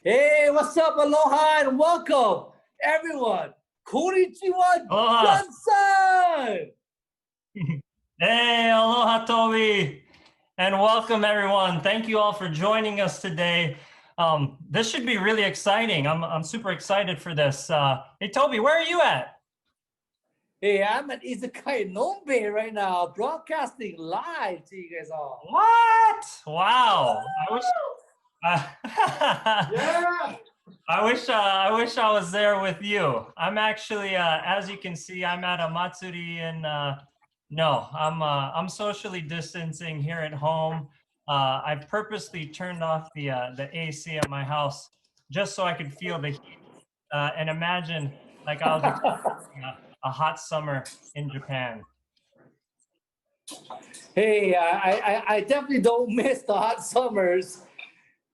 Hey, what's up? Aloha and welcome, everyone. Konnichiwa, Aloha. Johnson! Hey, aloha, Toby. And welcome, everyone. Thank you all for joining us today. This should be really exciting. I'm super excited for this. Hey, Toby, where are you at? Hey, I'm at Izakaya Nombe right now, broadcasting live to you guys all. What? Wow. Yeah! I wish I was there with you. I'm actually, as you can see, I'm at a matsuri in. No, I'm socially distancing here at home. I purposely turned off the AC at my house just so I could feel the heat and imagine like I was experiencing a hot summer in Japan. Hey, I definitely don't miss the hot summers,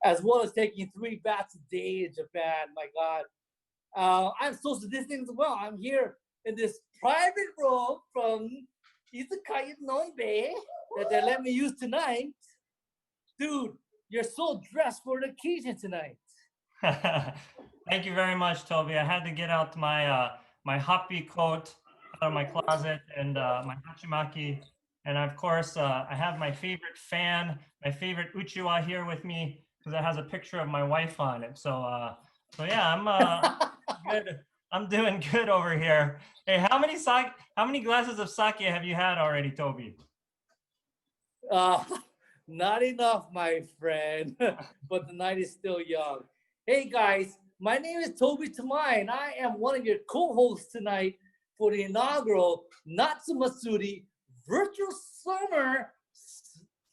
as well as taking 3 baths a day in Japan. My God. I'm social distancing as well. I'm here in this private room from Izakaya Nombe that they let me use tonight. Dude, you're so dressed for the occasion tonight. Thank you very much, Toby. I had to get out my my happy coat out of my closet and my hachimaki. And of course, I have my favorite fan, my favorite uchiwa here with me because it has a picture of my wife on it. So yeah, I'm good. I'm doing good over here. Hey, how many glasses of sake have you had already, Toby? Not enough, my friend, but the night is still young. Hey guys, my name is Toby Tamai, and I am one of your co-hosts tonight for the inaugural Natsumatsuri Virtual Summer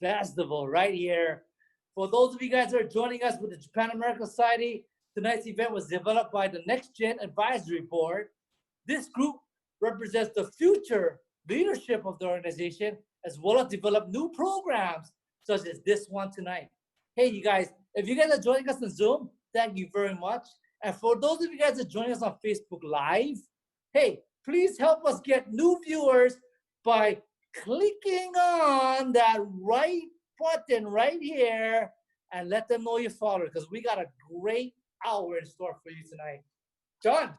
Festival right here. For those of you guys that are joining us with the Japan American Society, tonight's event was developed by the Next Gen Advisory Board. This group represents the future leadership of the organization, as well as develop new programs such as this one tonight. Hey, you guys, if you guys are joining us on Zoom, thank you very much. And for those of you guys that are joining us on Facebook Live, hey, please help us get new viewers by clicking on that right button right here and let them know you follow, because we got a great hour in store for you tonight. John.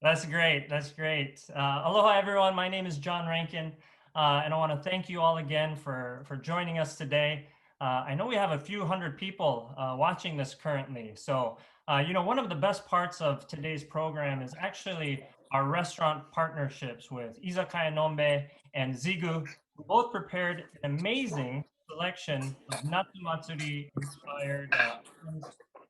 That's great. That's great. Aloha, everyone. My name is John Rankin, and I want to thank you all again for joining us today. I know we have a few hundred people watching this currently. So, you know, one of the best parts of today's program is actually our restaurant partnerships with Izakaya Nombe and Zigu, who both prepared an amazing selection of Natsumatsuri inspired items.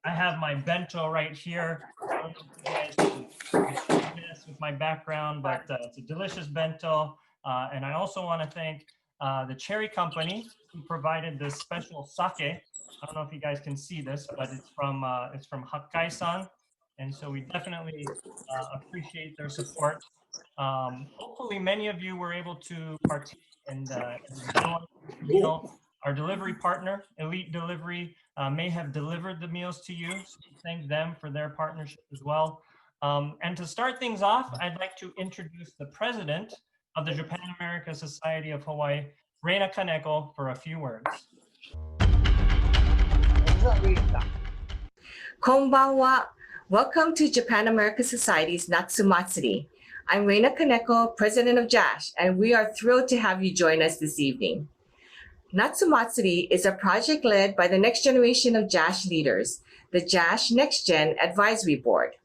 I have my bento right here. I don't know if you guys can see this with my background, but it's a delicious bento. And I also want to thank the Cherry Company who provided this special sake. I don't know if you guys can see this, but it's from Hakkai-san. And so we definitely appreciate their support. Hopefully many of you were able to partake and enjoy this meal. Our delivery partner, Elite Delivery, may have delivered the meals to you. So thank them for their partnership as well. And to start things off, I'd like to introduce the president of the Japan America Society of Hawaii, Reina Kaneko, for a few words. Konbanwa. Welcome to Japan America Society's Natsumatsuri. I'm Reina Kaneko, president of JASH, and we are thrilled to have you join us this evening. Natsumatsuri is a project led by the next generation of JASH leaders, the JASH Next Gen Advisory Board.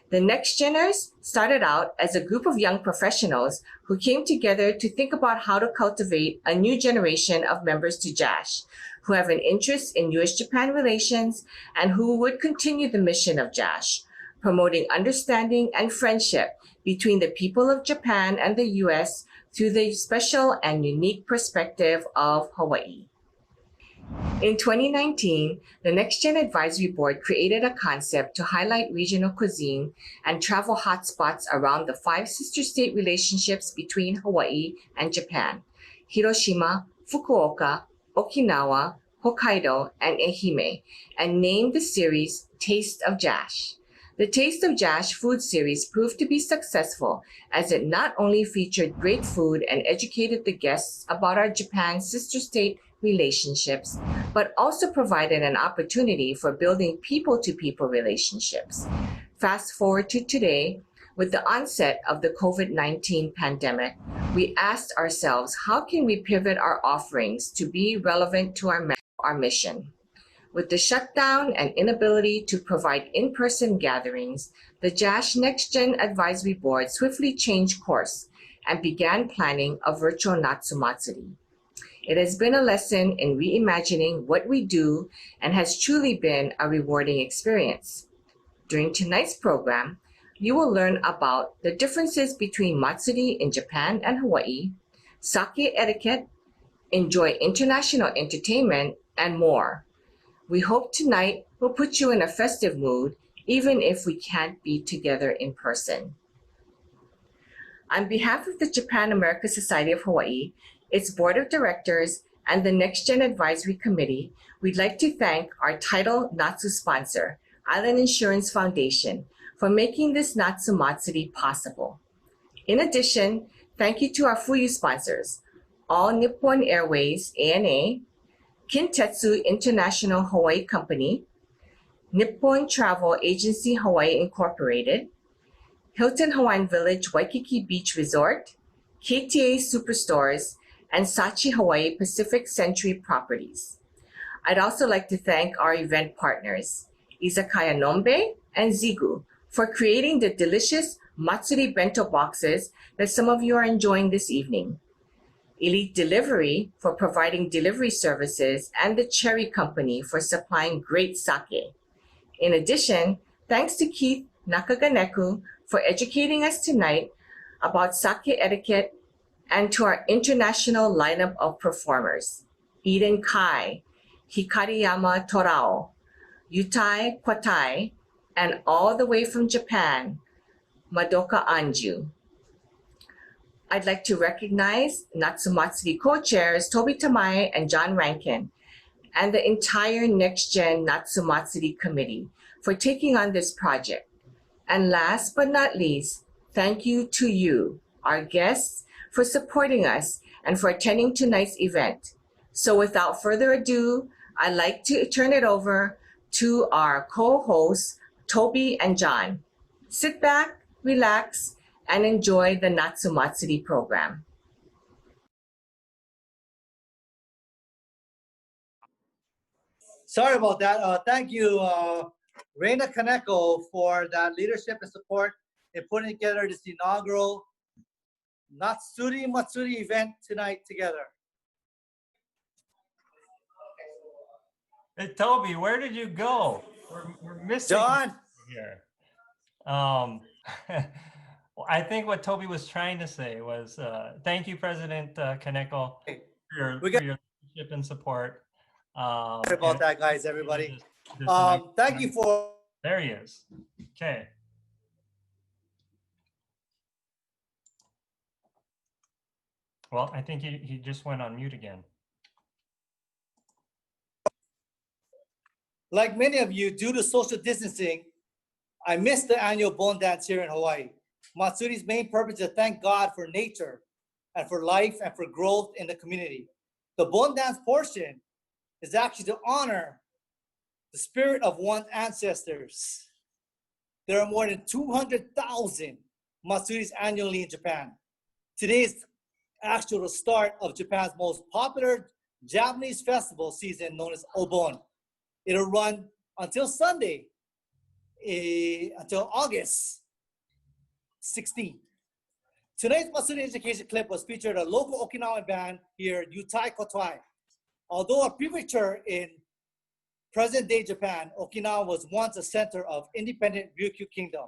The Next Geners started out as a group of young professionals who came together to think about how to cultivate a new generation of members to JASH, who have an interest in U.S.-Japan relations and who would continue the mission of JASH, promoting understanding and friendship between the people of Japan and the U.S. through the special and unique perspective of Hawaii. In 2019, the Next Gen Advisory Board created a concept to highlight regional cuisine and travel hotspots around the 5 sister state relationships between Hawaii and Japan: Hiroshima, Fukuoka, Okinawa, Hokkaido, and Ehime, and named the series Taste of JASH. The Taste of JASH food series proved to be successful, as it not only featured great food and educated the guests about our Japan sister state relationships, but also provided an opportunity for building people-to-people relationships. Fast forward to today, with the onset of the COVID-19 pandemic, we asked ourselves, how can we pivot our offerings to be relevant to our mission? With the shutdown and inability to provide in-person gatherings, the JASH Next Gen Advisory Board swiftly changed course and began planning a virtual Natsumatsuri. It has been a lesson in reimagining what we do and has truly been a rewarding experience. During tonight's program, you will learn about the differences between matsuri in Japan and Hawaii, sake etiquette, enjoy international entertainment, and more. We hope tonight will put you in a festive mood, even if we can't be together in person. On behalf of the Japan America Society of Hawaii, its board of directors, and the Next Gen Advisory Committee, we'd like to thank our title Natsu sponsor, Island Insurance Foundation, for making this Natsumatsuri possible. In addition, thank you to our Fuyu sponsors, All Nippon Airways, ANA, Kintetsu International Hawaii Company, Nippon Travel Agency Hawaii Incorporated, Hilton Hawaiian Village Waikiki Beach Resort, KTA Superstores, and Sachi Hawaii Pacific Century Properties. I'd also like to thank our event partners, Izakaya Nombe and Zigu, for creating the delicious Matsuri bento boxes that some of you are enjoying this evening. Elite Delivery for providing delivery services, and the Cherry Company for supplying great sake. In addition, thanks to Keith Nakaganeku for educating us tonight about sake etiquette, and to our international lineup of performers, Eden Kai, Hikariyama Torao, Yuttai Kwattai, and all the way from Japan, Madoka Anju. I'd like to recognize Natsumatsuri co-chairs Toby Tamae and John Rankin, and the entire Next Gen Natsumatsuri committee for taking on this project. And last but not least, thank you to you, our guests, for supporting us and for attending tonight's event. So without further ado, I'd like to turn it over to our co-hosts, Toby and John. Sit back, relax, and enjoy the Natsumatsuri program. Sorry about that. Thank you, Reina Kaneko, for that leadership and support in putting together this inaugural Natsuri Matsuri event tonight together. Hey, Toby, where did you go? We're missing John, here. Well, I think what Toby was trying to say was, thank you, President Kaneko, for your leadership and support. sorry about that, guys, everybody. This Thank you for. There he is. Okay. Well, I think he just went on mute again. Like many of you, due to social distancing, I missed the annual Bon Dance here in Hawaii. Matsuri's main purpose is to thank God for nature and for life and for growth in the community. The Bon Dance portion is actually to honor the spirit of one's ancestors. There are more than 200,000 Matsuris annually in Japan. Today is actually the start of Japan's most popular Japanese festival season known as Obon. It'll run until Sunday, until August 16th. Tonight's Matsuri education clip was featured a local Okinawan band here, Yuttai Kwattai. Although a prefecture in present-day Japan, Okinawa was once a center of independent Ryukyu Kingdom.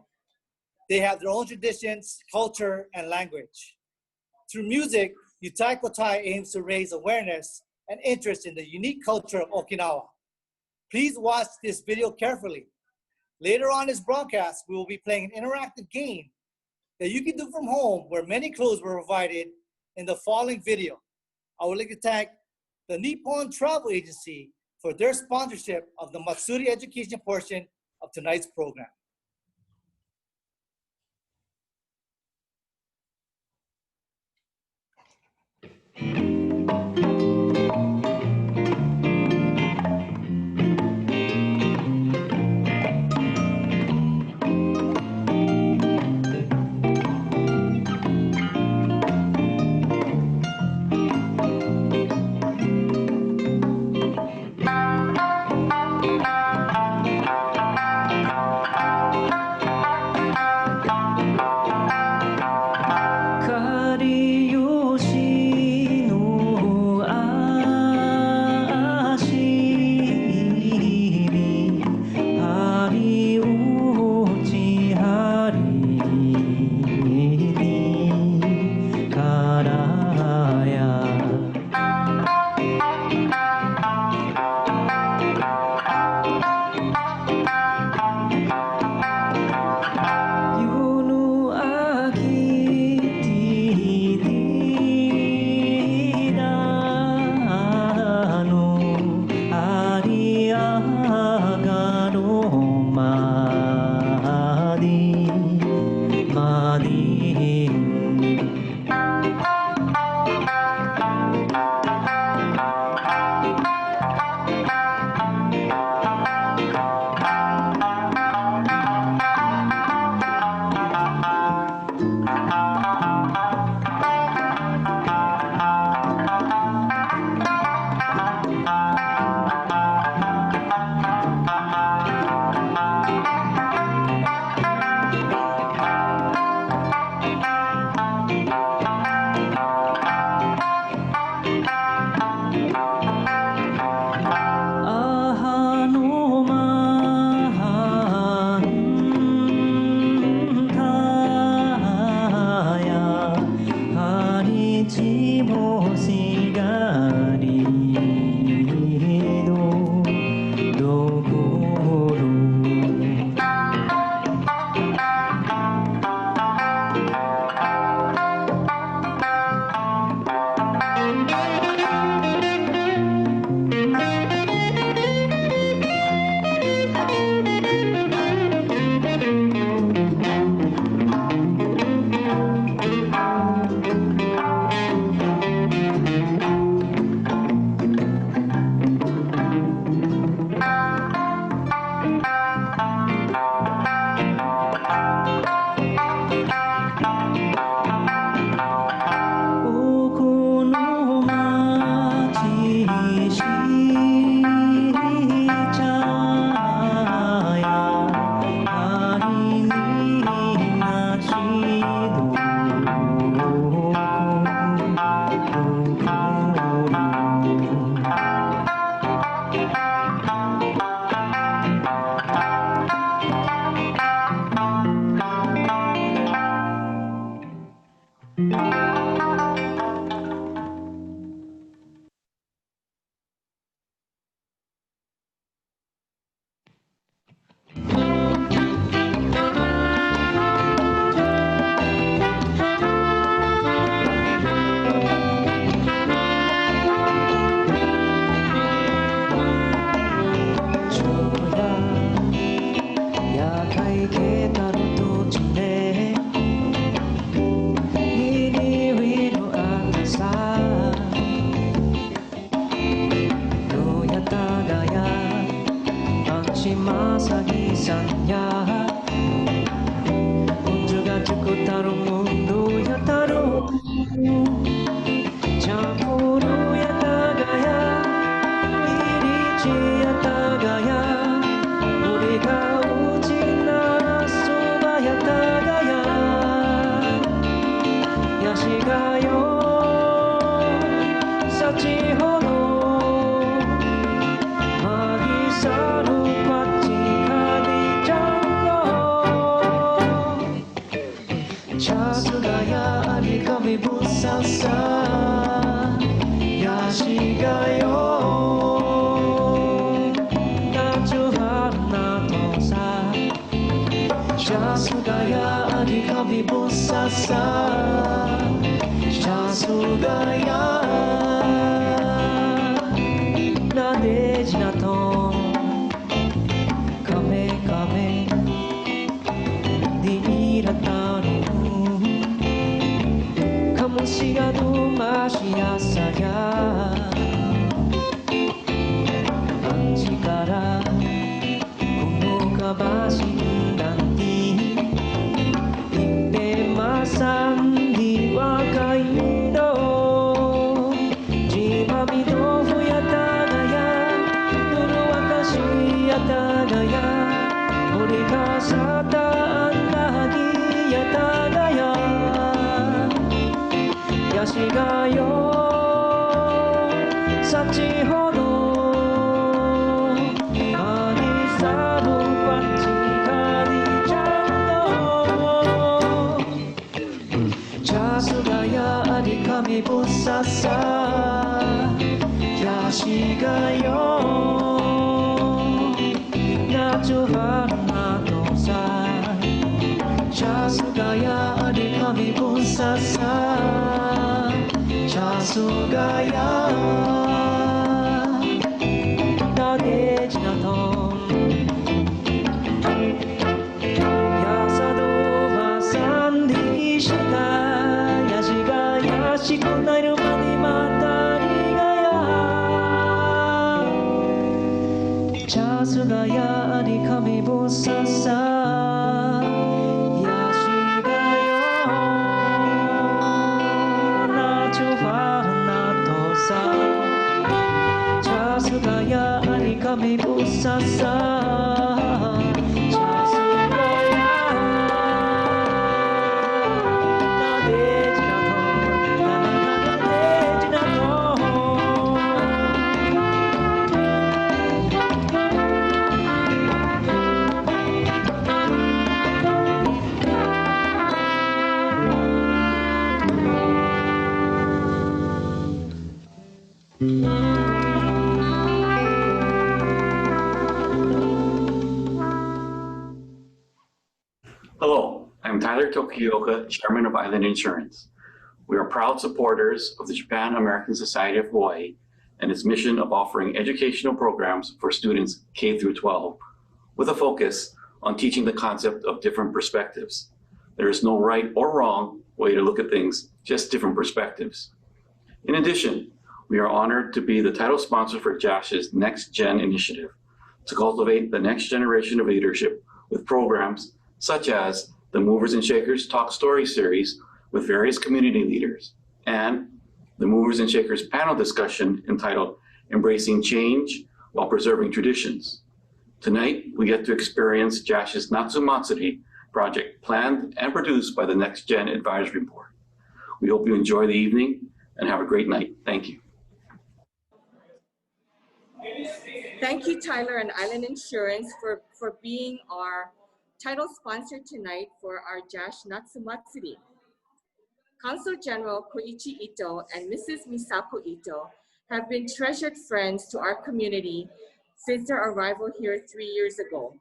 They have their own traditions, culture, and language. Through music, Yuttai Kwattai aims to raise awareness and interest in the unique culture of Okinawa. Please watch this video carefully. Later on this broadcast, we will be playing an interactive game that you can do from home, where many clues were provided in the following video. I would like to thank the Nippon Travel Agency for their sponsorship of the Matsuri education portion of tonight's program. 昔正木さんや언제가 죽고 따로 문도야 따로 참으로야 다가야 일이지야 다가야 우리가 오지 나서봐야 다가야 야시가요 사치호도 마기사루 자수가야 아니감이 부사사 야시가요 나주하나 도사 자수가야 아니감이 부사사 자수가야 나대지나통 카메카메 니이라따로 시간도 마시야사야 안지가라 군노가 마신단디 이때 마산디와 가인도 지마미도 후야다가야 누르와카시야다가야 우리가 사다 안나기야다가야 야시가요 사치호도 아니사루 관치가리장도 자수가야 아리카미 부사사 야시가요 나주하나 도사 자수가야 아리카미 부사사 자수가야 나대지나통 야사도 마산디시가 야시가 야시고 나이를 많이 마다리가야 자수가야 아리카미 부사사 자수가야 아니카미 부사사 자수가야 나대지나도 Hello, I'm Tyler Tokioka, Chairman of Island Insurance. We are proud supporters of the Japan-American Society of Hawaii and its mission of offering educational programs for students K through 12, with a focus on teaching the concept of different perspectives. There is no right or wrong way to look at things, just different perspectives. In addition, we are honored to be the title sponsor for JASH's Next Gen initiative to cultivate the next generation of leadership with programs such as the Movers and Shakers Talk Story series with various community leaders, and the Movers and Shakers panel discussion entitled Embracing Change While Preserving Traditions. Tonight, we get to experience JASH's Natsumatsuri project planned and produced by the Next Gen Advisory Board. We hope you enjoy the evening and have a great night. Thank you. Thank you, Tyler and Island Insurance for being our title sponsor tonight for our JASH Natsumatsuri. Consul General Koichi Ito and Mrs. Misako Ito have been treasured friends to our community since their arrival here 3 years ago.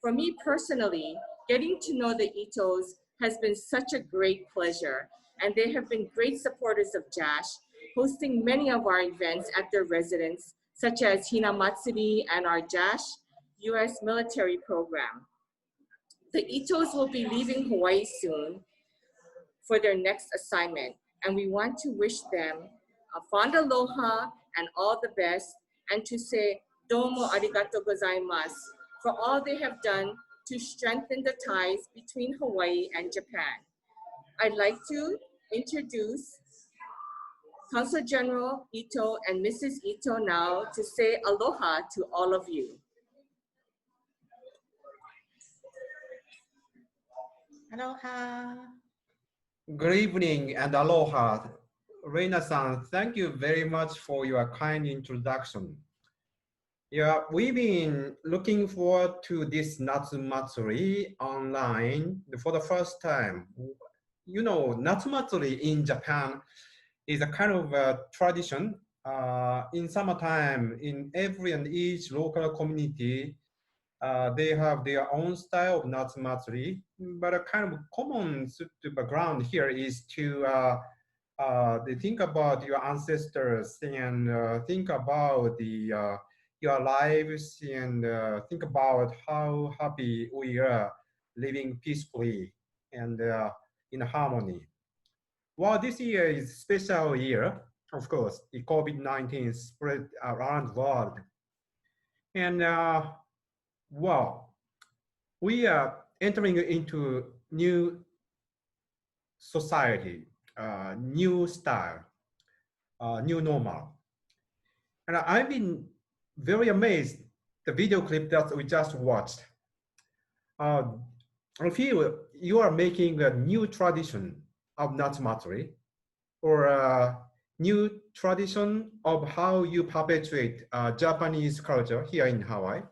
For me personally, getting to know the Itos has been such a great pleasure, and they have been great supporters of JASH, hosting many of our events at their residence, such as Hinamatsuri and our JASH US military program. The Itos will be leaving Hawaii soon for their next assignment, and we want to wish them a fond aloha and all the best, and to say domo arigato gozaimasu for all they have done to strengthen the ties between Hawaii and Japan. I'd like to introduce Consul General Ito and Mrs. Ito now to say aloha to all of you. Aloha. Good evening and aloha. Reina-san, thank you very much for your kind introduction. Yeah, we've been looking forward to this Natsumatsuri online for the first time. You know, Natsumatsuri in Japan is a kind of a tradition. In summertime, in every and each local community, they have their own style of Natsumatsuri, but a kind of common background here is to they think about your ancestors and think about your lives and think about how happy we are living peacefully and in harmony. Well, this year is a special year, of course. The COVID-19 spread around the world. And well, we are entering into new society, new style, new normal. And I've been very amazed the video clip that we just watched. I feel you are making a new tradition of Natsumatsuri or a new tradition of how you perpetuate Japanese culture here in Hawaii.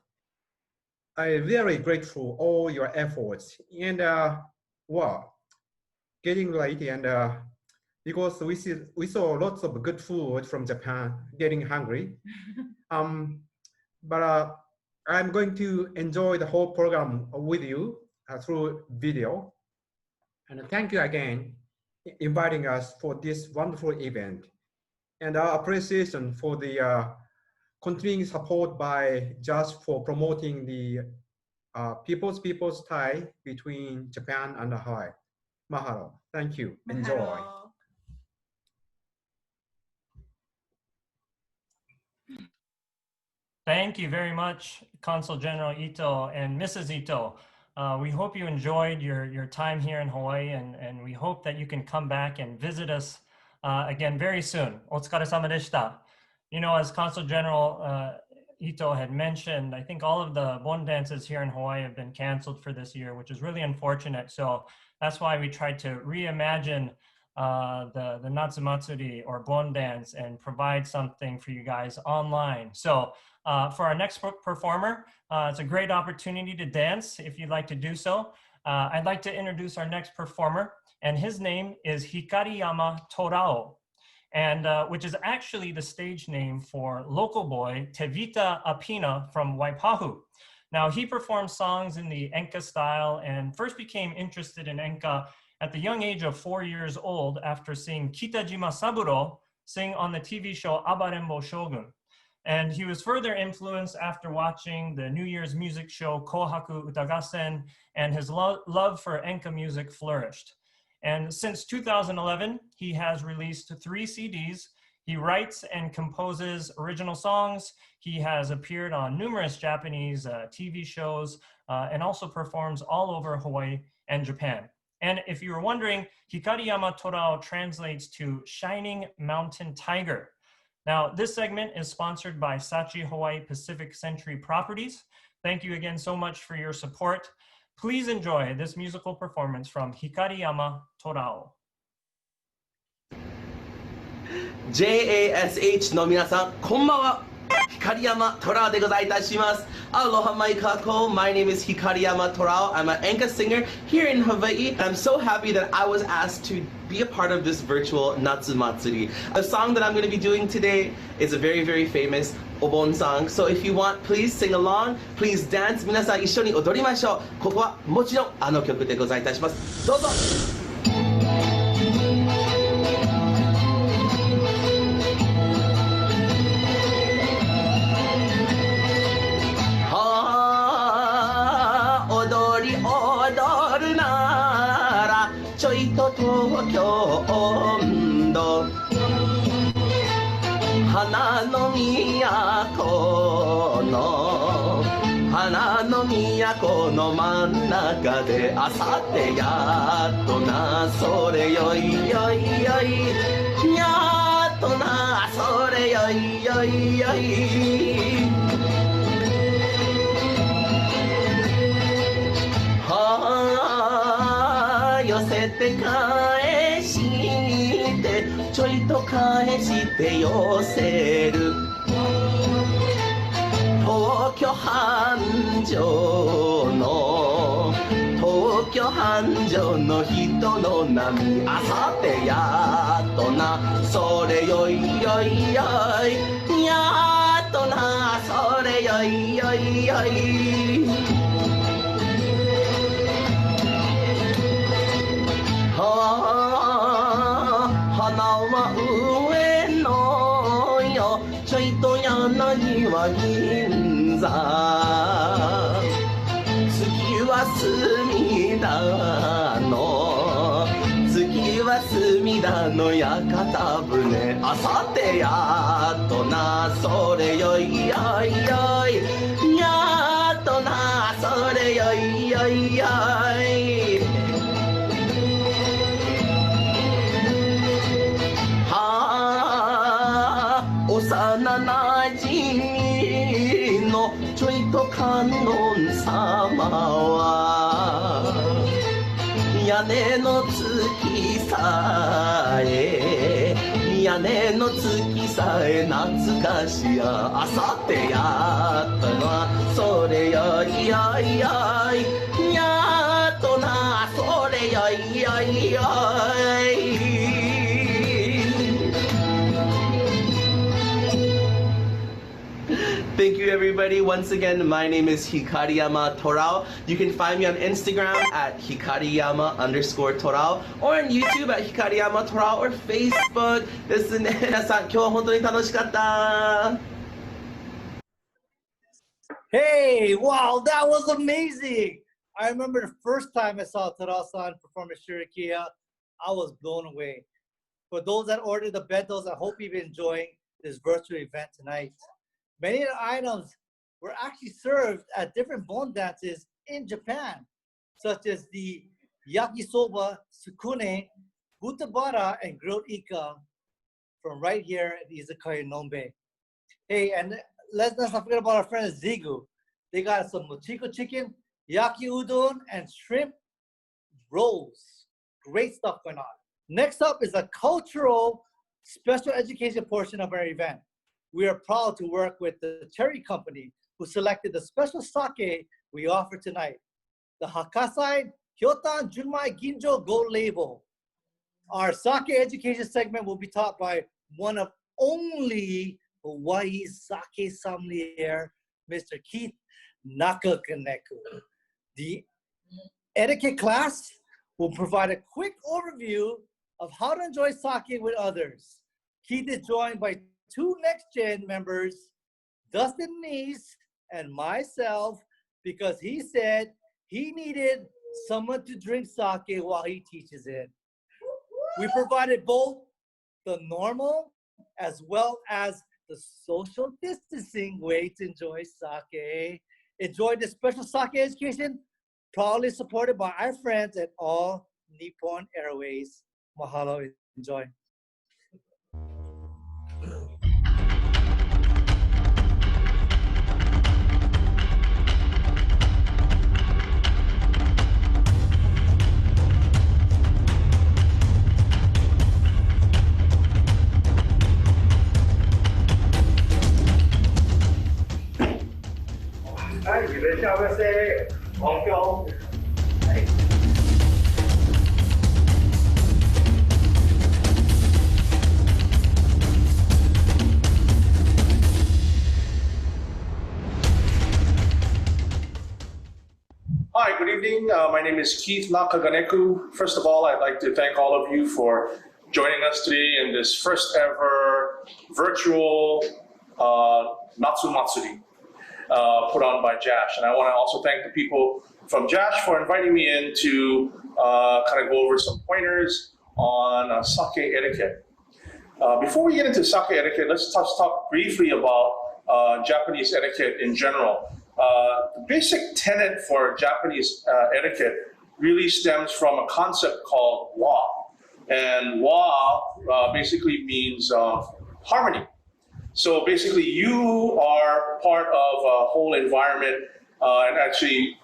I'm very grateful for all your efforts and well, getting late and because we saw lots of good food from Japan, getting hungry. But I'm going to enjoy the whole program with you through video. And thank you again inviting us for this wonderful event and our appreciation for the continuing support by JASH for promoting the people's tie between Japan and Hawaii. Mahalo. Thank you. Enjoy. Mahalo. Thank you very much, Consul General Ito and Mrs. Ito. We hope you enjoyed your time here in Hawaii, and we hope that you can come back and visit us again very soon. Otsukaresama deshita. You know, as Consul General Ito had mentioned, I think all of the bon dances here in Hawaii have been canceled for this year, which is really unfortunate. So that's why we tried to reimagine the Natsumatsuri or bon dance and provide something for you guys online. So for our next performer, it's a great opportunity to dance if you'd like to do so. I'd like to introduce our next performer, and his name is Hikariyama Torao, and which is actually the stage name for local boy Tevita Apina from Waipahu. Now, he performs songs in the enka style and first became interested in enka at the young age of 4 years old after seeing Kitajima Saburo sing on the TV show Abarembo Shogun. And he was further influenced after watching the New Year's music show Kohaku Utagassen, and his love for enka music flourished. And since 2011, he has released 3 CDs. He writes and composes original songs. He has appeared on numerous Japanese TV shows and also performs all over Hawaii and Japan. And if you were wondering, Hikariyama Torao translates to Shining Mountain Tiger. Now, this segment is sponsored by Sachi Hawaii Pacific Century Properties. Thank you again so much for your support. Please enjoy this musical performance from Hikariyama Torao. JASH の皆さん、こんばんは。Hikariyama Torao でございたします。Aloha mai kako. My name is Hikariyama Torao. I'm an enka singer here in Hawaii. And I'm so happy that I was asked to be a part of this virtual Natsumatsuri. The song that I'm going to be doing today is a very, very famous Obon song. So if you want, please sing along. Please dance. 皆さん一緒に踊りましょう。ここはもちろんあの曲でございたします。どうぞ。東京温度花の都の花の都の真ん中であさってやっとなそれよいよいよいやっとなそれよいよいよいはあ寄せて返してちょいと返して寄せる東京繁盛の東京繁盛の人の波あさってやっとなそれよいよいよいやっとなそれよいよいよいはあ花は上のよちょいと柳は銀座次は隅田の次は隅田の屋形船あさってやっとなそれよいよいよいやっとなそれよいよいよい幼なじみのちょいと観音様は屋根の月さえ屋根の月さえ懐かしやあさってやっとなそれよいよいよいやっとなそれよいよいよいThank you, everybody. Once again, my name is Hikariyama Torao. You can find me on Instagram at Hikariyama_Torao or on YouTube at Hikariyama Torao or Facebook. ですね。皆さん、今日は本当に楽しかった。Hey, wow, that was amazing. I remember the first time I saw Terao-san perform at Shurikiya, I was blown away. For those that ordered the bentos, I hope you've been enjoying this virtual event tonight. Many of the items were actually served at different bon dances in Japan, such as the yakisoba, sukune, butabara, and grilled enka from right here at Izakaya Nombe. Hey, and let's not forget about our friends Zigu. They got some mochiko chicken, yaki udon, and shrimp rolls. Great stuff going on. Next up is a cultural special education portion of our event. We are proud to work with the Cherry Company, who selected the special sake we offer tonight, the Hakasai Hyotan Junmai Ginjo Gold Label. Our sake education segment will be taught by one of only Hawaii's sake sommelier, Mr. Keith Nakaganeku. The etiquette class will provide a quick overview of how to enjoy sake with others. Keith is joined by two next-gen members, Dustin Neese and myself, because he said he needed someone to drink sake while he teaches it. We provided both the normal as well as the social distancing way to enjoy sake. Enjoy this special sake education, proudly supported by our friends at All Nippon Airways. Mahalo, enjoy. Hi, good evening. My name is Keith Nakaganeku. First of all, I'd like to thank all of you for joining us today in this first ever virtual Natsumatsuri put on by JASH. And I want to also thank the people from JASH for inviting me in to kind of go over some pointers on sake etiquette. Before we get into sake etiquette, let's talk briefly about Japanese etiquette in general. the basic tenet for Japanese etiquette really stems from a concept called wa. And wa basically means harmony. So basically you are part of a whole environment, and actually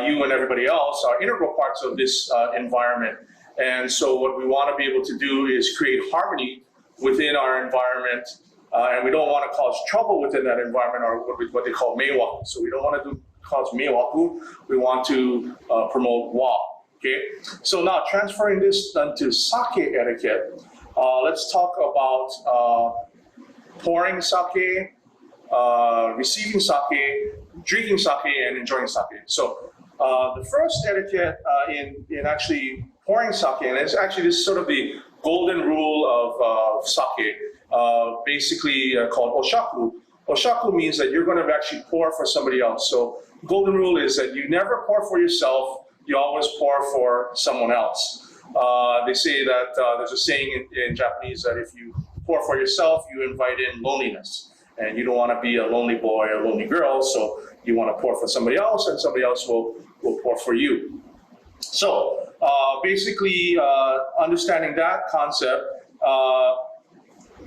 you and everybody else are integral parts of this environment. And so what we want to be able to do is create harmony within our environment, and we don't want to cause trouble within that environment, or what they call meiwaku. So we don't want to cause meiwaku, we want to promote wa. Okay, so now transferring this to sake etiquette, let's talk about pouring sake, receiving sake, drinking sake, and enjoying sake. So the first etiquette in actually pouring sake, and it's actually this sort of the golden rule of sake, basically called oshaku. Oshaku means that you're going to actually pour for somebody else. So golden rule is that you never pour for yourself, you always pour for someone else. They say that there's a saying in Japanese that if you pour for yourself, you invite in loneliness. And you don't want to be a lonely boy or a lonely girl, so you want to pour for somebody else, and somebody else will pour for you. So basically, understanding that concept,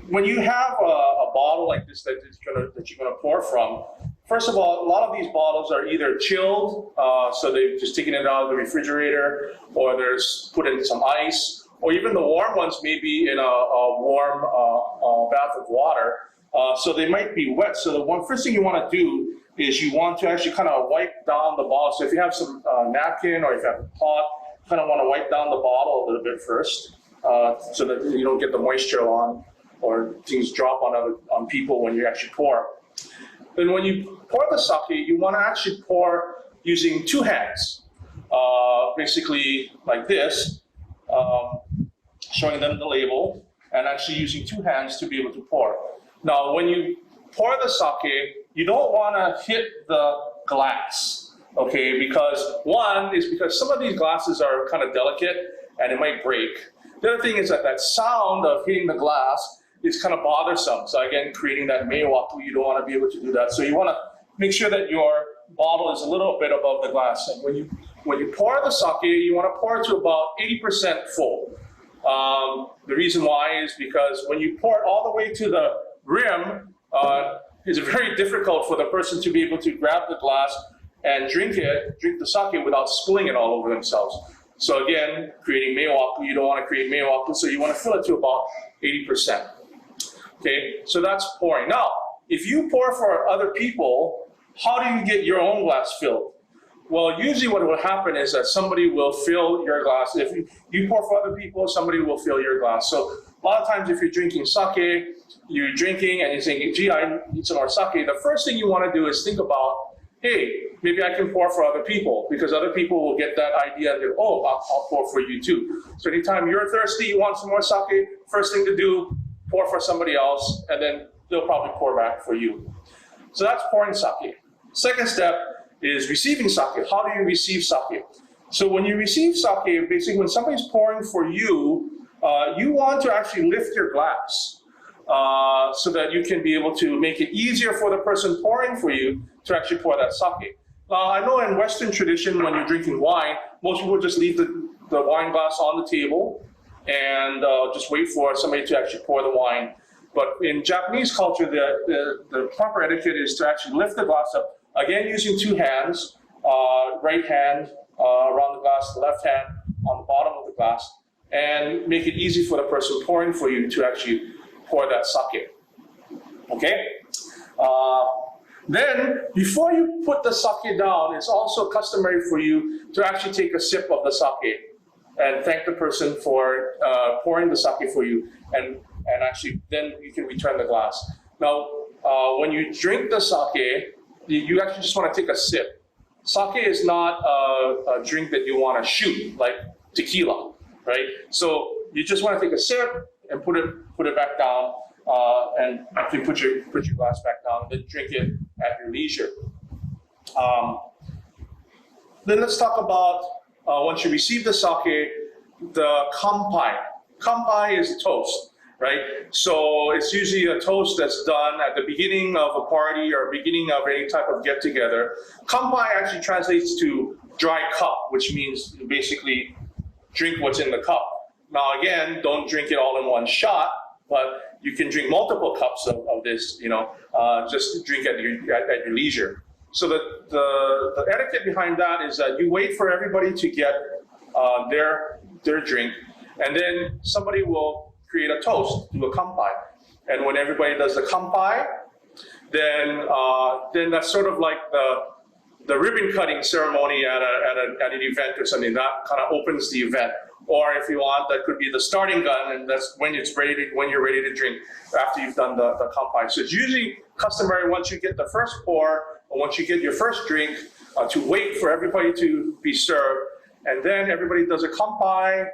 when you have a bottle like this that you're gonna pour from, first of all, a lot of these bottles are either chilled, so they've just taken it out of the refrigerator, or there's put in some ice, or even the warm ones may be in a warm bath of water, so they might be wet. So the first thing you want to do is you want to actually kind of wipe down the bottle. So if you have some napkin, or if you have a pot, you kind of want to wipe down the bottle a little bit first, so that you don't get the moisture on, or things drop on people when you actually pour. Then when you pour the sake, you want to actually pour using two hands, basically like this, showing them the label, and actually using two hands to be able to pour. Now, when you pour the sake, you don't want to hit the glass, okay? Because some of these glasses are kind of delicate and it might break. The other thing is that sound of hitting the glass is kind of bothersome. So again, creating that meiwaku, you don't want to be able to do that. So you want to make sure that your bottle is a little bit above the glass. And when you pour the sake, you want to pour it to about 80% full. The reason why is because when you pour it all the way to the rim, it's very difficult for the person to be able to grab the glass and drink the sake without spilling it all over themselves. So again, creating meiwaku, you don't want to create meiwaku, so you want to fill it to about 80%. Okay, so that's pouring. Now, if you pour for other people, how do you get your own glass filled? Well, usually what will happen is that somebody will fill your glass. If you pour for other people, somebody will fill your glass. So a lot of times if you're drinking sake, you're drinking and you're saying, gee, I need some more sake, the first thing you want to do is think about, hey, maybe I can pour for other people, because other people will get that idea and go, oh, I'll pour for you too. So anytime you're thirsty, you want some more sake, first thing to do, pour for somebody else, and then they'll probably pour back for you. So that's pouring sake. Second step is receiving sake. How do you receive sake? So when you receive sake, basically when somebody's pouring for you, you want to actually lift your glass so that you can be able to make it easier for the person pouring for you to actually pour that sake. I know in Western tradition, when you're drinking wine, most people just leave the wine glass on the table and just wait for somebody to actually pour the wine. But in Japanese culture, the proper etiquette is to actually lift the glass up, again using two hands, right hand around the glass, the left hand on the bottom of the glass, and make it easy for the person pouring for you to actually pour that sake. Okay? Then, before you put the sake down, it's also customary for you to actually take a sip of the sake and thank the person for pouring the sake for you, and actually then you can return the glass. Now, when you drink the sake, you actually just want to take a sip. Sake is not a drink that you want to shoot, like tequila, right? So you just want to take a sip and put it back down, and actually put your glass back down, and then drink it at your leisure. Then let's talk about once you receive the sake, the kanpai. Kanpai is a toast, right? So it's usually a toast that's done at the beginning of a party or beginning of any type of get together. Kanpai actually translates to dry cup, which means basically drink what's in the cup. Now again, don't drink it all in one shot, but you can drink multiple cups of this, just drink at your leisure. So the etiquette behind that is that you wait for everybody to get their drink, and then somebody will create a toast, do a kanpai. And when everybody does the kanpai, then that's sort of like the ribbon cutting ceremony at an event or something. That kind of opens the event. Or if you want, that could be the starting gun, and that's when you're ready to drink after you've done the kanpai. So it's usually customary once you get the first pour, or once you get your first drink, to wait for everybody to be served, and then everybody does a kanpai,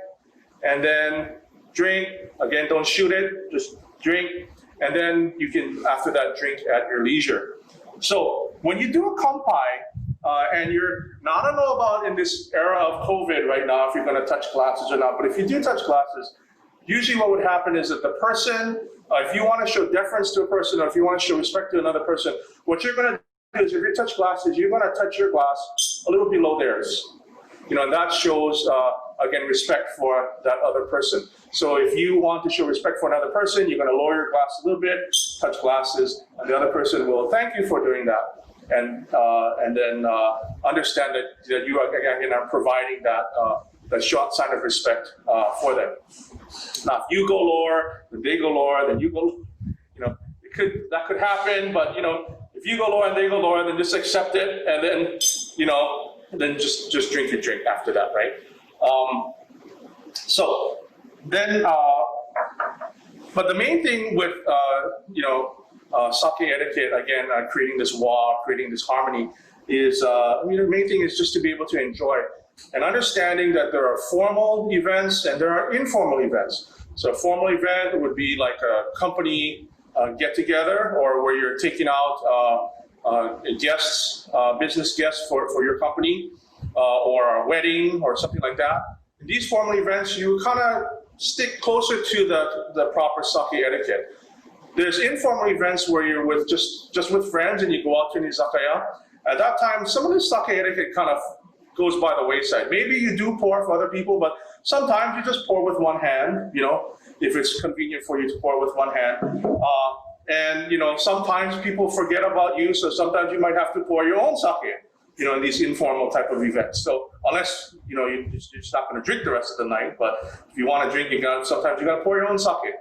and then drink. Again, don't shoot it, just drink, and then you can, after that, drink at your leisure. So when you do a kanpai, and now I don't know about in this era of COVID right now if you're going to touch glasses or not, but if you do touch glasses, usually what would happen is that the person, if you want to show deference to a person, or if you want to show respect to another person, what you're going to do is if you touch glasses, you're going to touch your glass a little below theirs. And that shows, again, respect for that other person. So if you want to show respect for another person, you're going to lower your glass a little bit, touch glasses, and the other person will thank you for doing that. And then understand that you are again providing that short sign of respect for them. Now, if you go lower, then they go lower, then you go. That could happen. But if you go lower and they go lower, then just accept it, and then just drink your drink after that, right? So then, but the main thing with sake etiquette, again, creating this wa, creating this harmony, is the main thing is just to be able to enjoy and understanding that there are formal events and there are informal events. So a formal event would be like a company get together, or where you're taking out guests, business guests for your company, or a wedding or something like that. In these formal events, you kind of stick closer to the proper sake etiquette. There's informal events where you're with just with friends and you go out to an izakaya. At that time, some of the sake etiquette kind of goes by the wayside. Maybe you do pour for other people, but sometimes you just pour with one hand, if it's convenient for you to pour with one hand. And sometimes people forget about you, so sometimes you might have to pour your own sake, in these informal type of events. So unless, you're just not going to drink the rest of the night, but if you want to drink, sometimes you got to pour your own sake.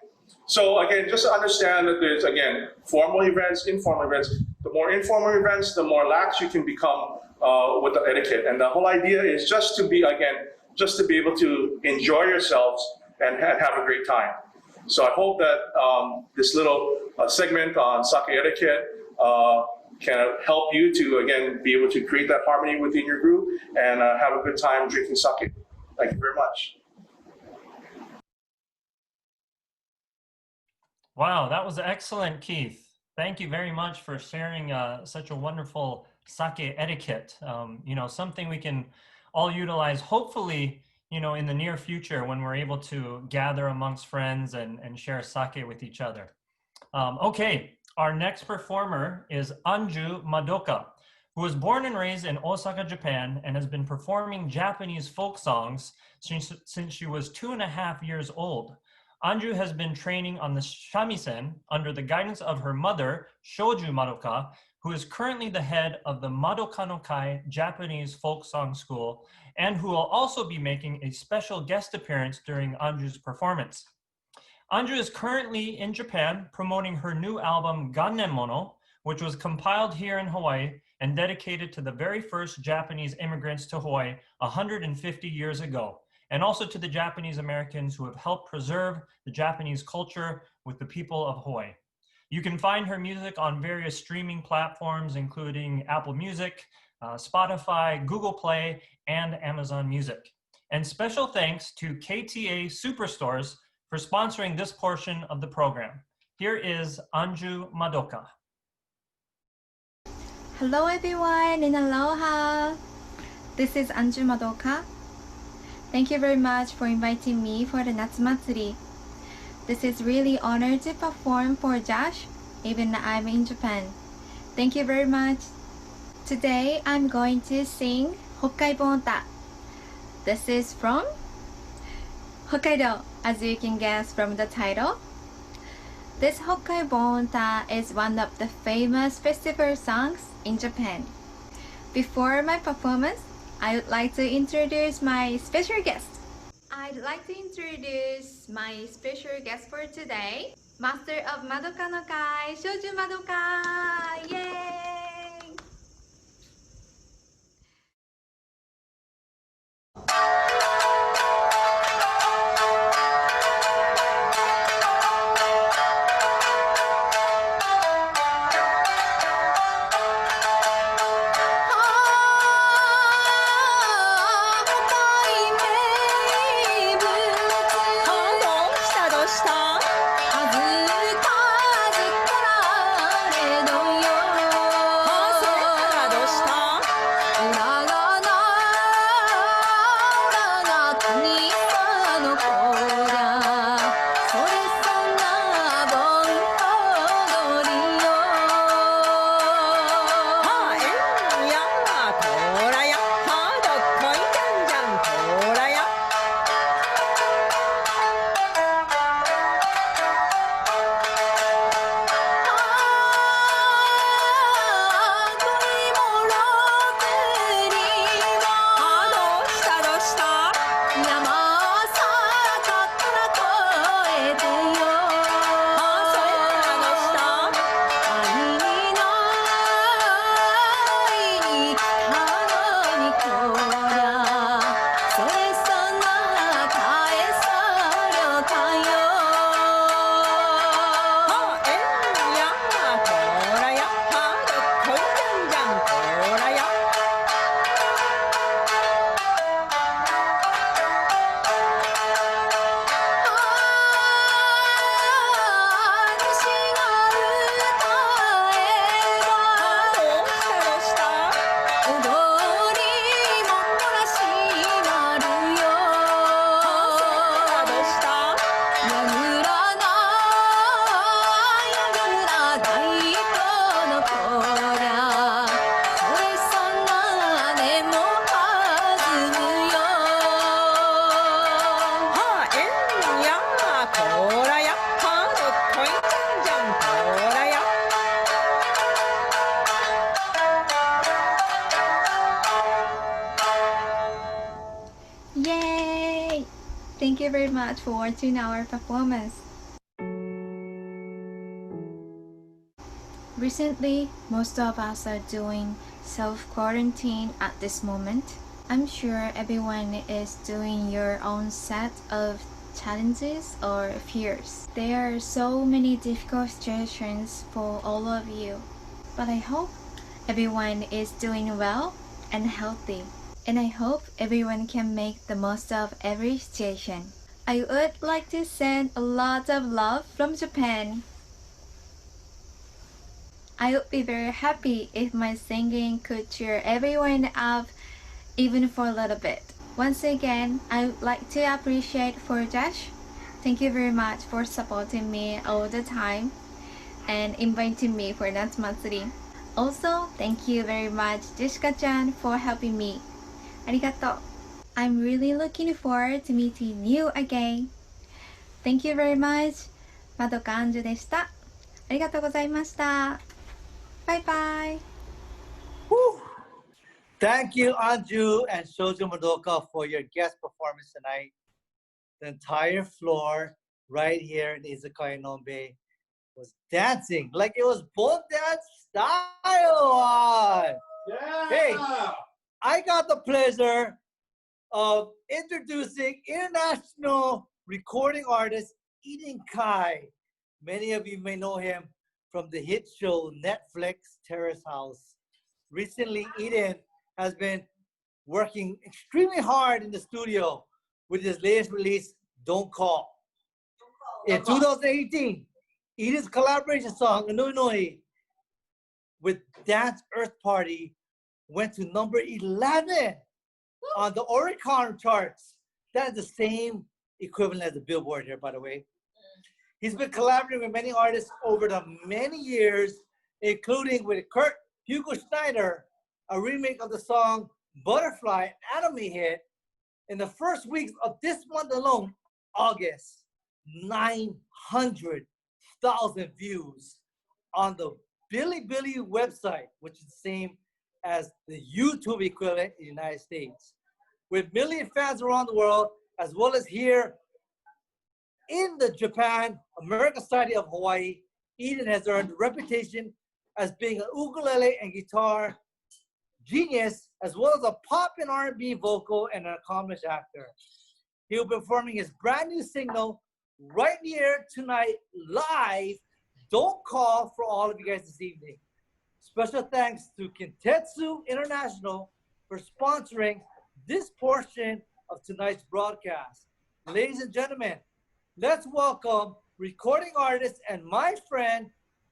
So again, just to understand that there's, again, formal events, informal events. The more informal events, the more lax you can become with the etiquette. And the whole idea is just to be able to enjoy yourselves and have a great time. So I hope that this little segment on sake etiquette can help you to, again, be able to create that harmony within your group and have a good time drinking sake. Thank you very much. Wow, that was excellent, Keith. Thank you very much for sharing such a wonderful sake etiquette. Something we can all utilize, hopefully, in the near future when we're able to gather amongst friends and share sake with each other. Okay, our next performer is Anju Madoka, who was born and raised in Osaka, Japan, and has been performing Japanese folk songs since she was 2.5 years old. Anju has been training on the shamisen under the guidance of her mother, Shoju Madoka, who is currently the head of the Madoka no Kai Japanese Folk Song School, and who will also be making a special guest appearance during Anju's performance. Anju is currently in Japan promoting her new album Gannemono, which was compiled here in Hawaii and dedicated to the very first Japanese immigrants to Hawaii 150 years ago, and also to the Japanese Americans who have helped preserve the Japanese culture with the people of Hawaii. You can find her music on various streaming platforms, including Apple Music, Spotify, Google Play, and Amazon Music. And special thanks to KTA Superstores for sponsoring this portion of the program. Here is Anju Madoka. Hello everyone and aloha. This is Anju Madoka. Thank you very much for inviting me for the Natsumatsuri. This is really honored to perform for JASH, even I'm in Japan. Thank you very much. Today I'm going to sing Hokkai Bonta. This is from Hokkaido, as you can guess from the title. This Hokkai Bonta is one of the famous festival songs in Japan. Before my performance, I would like to introduce my special guest. I'd like to introduce my special guest for today, Master of Madoka no Kai, Anju Madoka! Yay! Yay! Thank you very much for watching our performance. Recently, most of us are doing self-quarantine at this moment. I'm sure everyone is doing your own set of challenges or fears. There are so many difficult situations for all of you, but I hope everyone is doing well and healthy. And I hope everyone can make the most of every situation. I would like to send a lot of love from Japan. I would be very happy if my singing could cheer everyone up even for a little bit. Once again, I would like to appreciate for JASH. Thank you very much for supporting me all the time and inviting me for Natsumatsuri. Also, thank you very much Jessica-chan for helping me. Arigato. I'm really looking forward to meeting you again. Thank you very much. Madoka Anju でした。ありがとうございました。バイバイ。Woo. Thank you, Anju and Shoujo Madoka, for your guest performance tonight. The entire floor right here in Izakaya Nombe was dancing like it was Bon Dance style. Yeah. Hey, I got the pleasure of introducing international recording artist Eden Kai. Many of you may know him from the hit show Netflix Terrace House. Recently, Eden has been working extremely hard in the studio with his latest release, Don't Call. In 2018, Eden's collaboration song, Inui Noi, with Dance Earth Party went to number 11 on the Oricon charts. That is the same equivalent as the Billboard here, by the way. He's been collaborating with many artists over the many years, including with Kurt Hugo Schneider, a remake of the song Butterfly, anime hit. In the first weeks of this month alone, August, 900,000 views on the Bilibili website, which is the same as the YouTube equivalent in the United States. With million fans around the world, as well as here in the Japan American Society of Hawaii, Eden has earned a reputation as being an ukulele and guitar genius, as well as a pop and R&B vocal and an accomplished actor. He'll be performing his brand new single right here tonight, live. Don't Call, for all of you guys this evening. Special thanks to Kintetsu International for sponsoring this portion of tonight's broadcast. Ladies and gentlemen, let's welcome recording artist and my friend,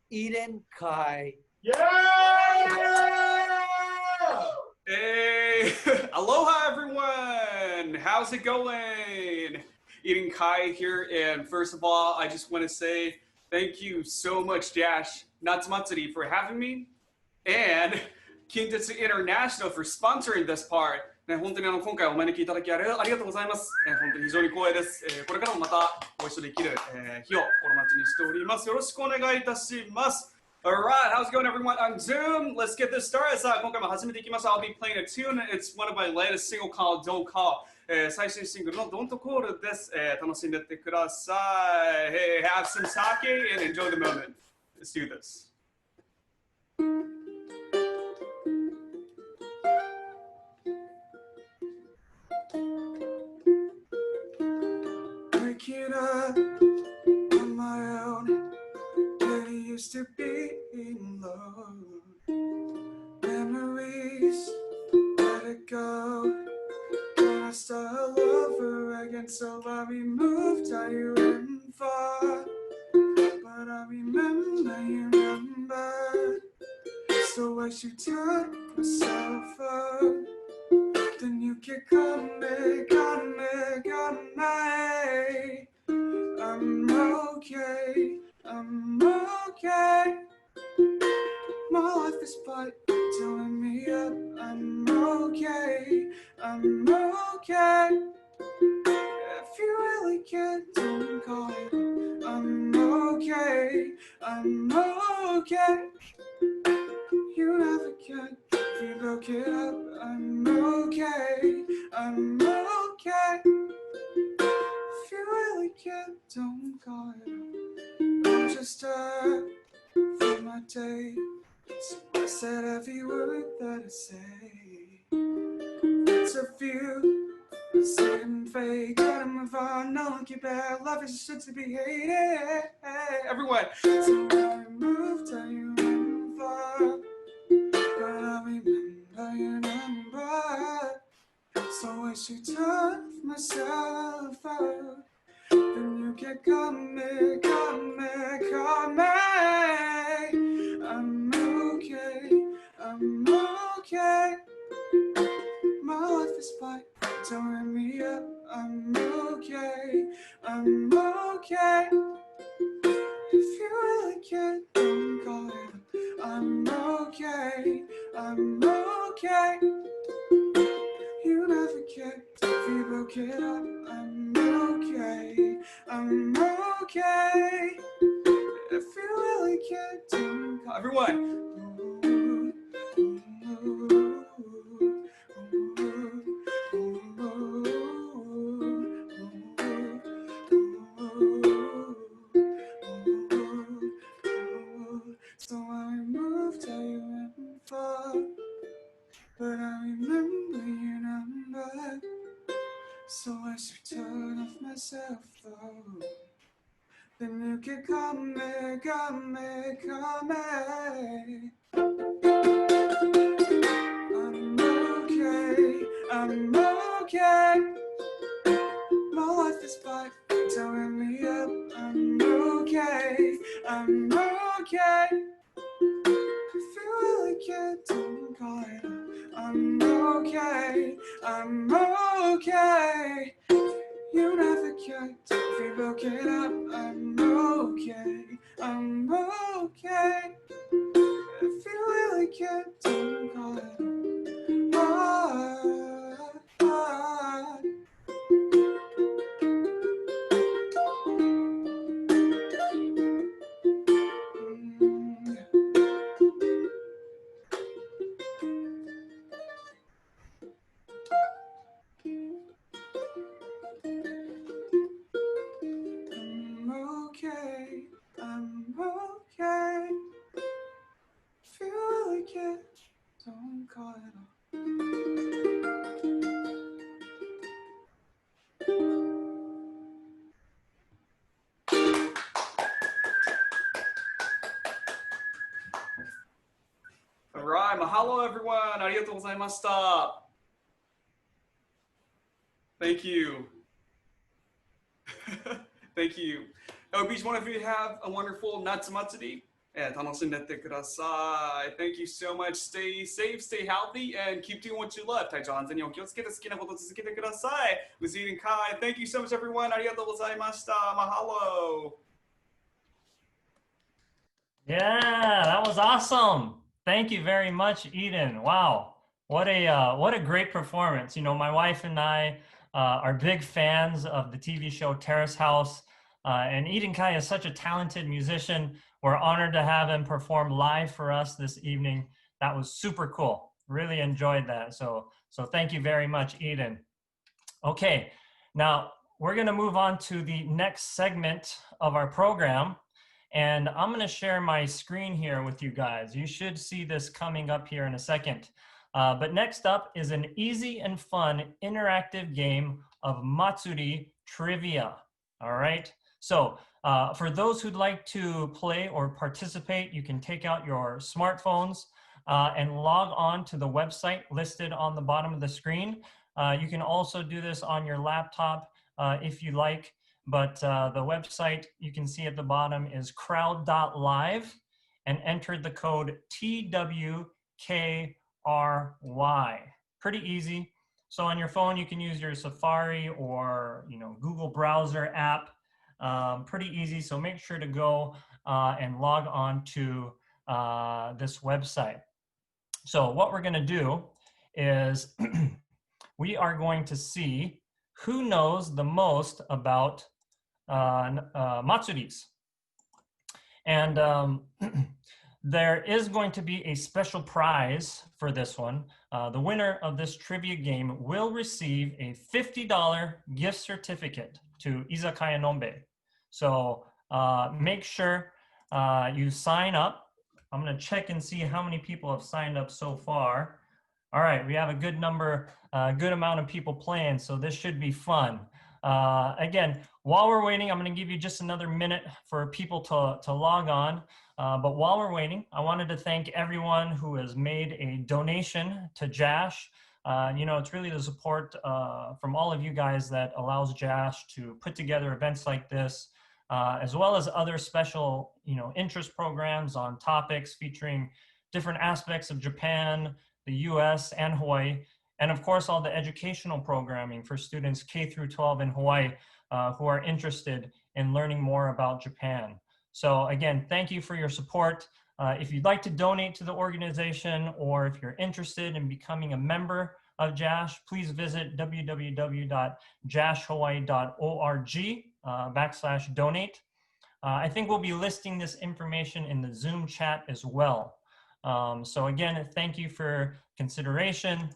Eden Kai. Yeah! Hey, aloha everyone. How's it going? Eden Kai here, and first of all, I just want to say thank you so much, JASH Natsumatsuri, for having me, and Kintetsu International for sponsoring this part. ね、本当に今回お招きいただきありがとうございます。本当に非常に光栄です。これからもまたご一緒できる日を心待ちにしております。よろしくお願いいたします。Alright, how's it going everyone on Zoom? Let's get this started. さあ、今回も始めていきましょう。I'll be playing a tune. It's one of my latest single called Don't Call. 最新シングルの Don't Call です。楽しんでってください。Hey, have some sake and enjoy the moment. Let's do this. Waking up on my own, getting used to being alone. Memories, let it go. Gonna start all over again, so I removed how you went far. But I remember you remember. So I should turn myself up. Then you can come me. I'm okay, I'm okay. My life is but telling me up. I'm okay, I'm okay. If you really can't, don't call it. I'm okay, I'm okay. You never can. If you broke it up, I'm okay, I'm okay. If you really can't, don't call it. I'm just tired from my day. So I said every word that I say. It's a few, I say and fake. Gotta move on, no looking back. Love is shit to be hated. Everyone. So I moved, how you remember. But I remember your number. So I should turn myself out. Then you can come me. I'm okay, I'm okay. My life is fine, tearing me up. I'm okay, I'm okay. If you really can't, don't call it up. I'm okay, I'm okay. You never cared if you broke it up. I'm okay, I'm okay. If you really can't, don't call everyone. So I moved how you went far, but I remember your number. So I should turn off my cell phone. Then you can call me. I'm okay, I'm okay. My life is fine, tearing me up. I'm okay, I'm okay. If you really can't, don't call it up. I'm okay, I'm okay. You never cared if we broke it up. I'm okay, I'm okay. If you really care, don't call it hard. I'm okay, I'm okay. If you really care, don't call it off. All right, mahalo everyone. Arigatou gozaimashita. Thank you. Thank you. I hope each one of you have a wonderful Natsumatsuri. Tanoshindete kudasai. Thank you so much. Stay safe, stay healthy, and keep doing what you love. Taicho hanzen ni o kiyotsukete suki na koto tsuzukete kudasai. With Eden Kai. Thank you so much, everyone. Arigatou gozaimashita. Mahalo. Yeah, that was awesome. Thank you very much, Eden. Wow, what a great performance. You know, my wife and I are big fans of the TV show Terrace House, and Eden Kai is such a talented musician. We're honored to have him perform live for us this evening. That was super cool. Really enjoyed that. So thank you very much, Eden. Okay, now we're going to move on to the next segment of our program. And I'm going to share my screen here with you guys. You should see this coming up here in a second. But next up is an easy and fun interactive game of matsuri trivia. All right. So for those who'd like to play or participate, you can take out your smartphones and log on to the website listed on the bottom of the screen. You can also do this on your laptop if you like. But the website you can see at the bottom is crowd.live and enter the code TWKRY. Pretty easy. So on your phone, you can use your Safari or Google browser app. Pretty easy. So make sure to go and log on to this website. So what we're going to do is we are going to see who knows the most about matsuris. And there is going to be a special prize for this one. The winner of this trivia game will receive a $50 gift certificate to Izakaya Nombe. So make sure you sign up. I'm going to check and see how many people have signed up so far. All right, we have a good number, good amount of people playing, so this should be fun. Again, while we're waiting, I'm going to give you just another minute for people to log on. But while we're waiting, I wanted to thank everyone who has made a donation to JASH. It's really the support from all of you guys that allows JASH to put together events like this, as well as other special, interest programs on topics featuring different aspects of Japan, the US, and Hawaii. And of course, all the educational programming for students K through 12 in Hawaii who are interested in learning more about Japan. So again, thank you for your support. If you'd like to donate to the organization or if you're interested in becoming a member of JASH, please visit www.jashhawaii.org/donate. I think we'll be listing this information in the Zoom chat as well. So again, thank you for consideration.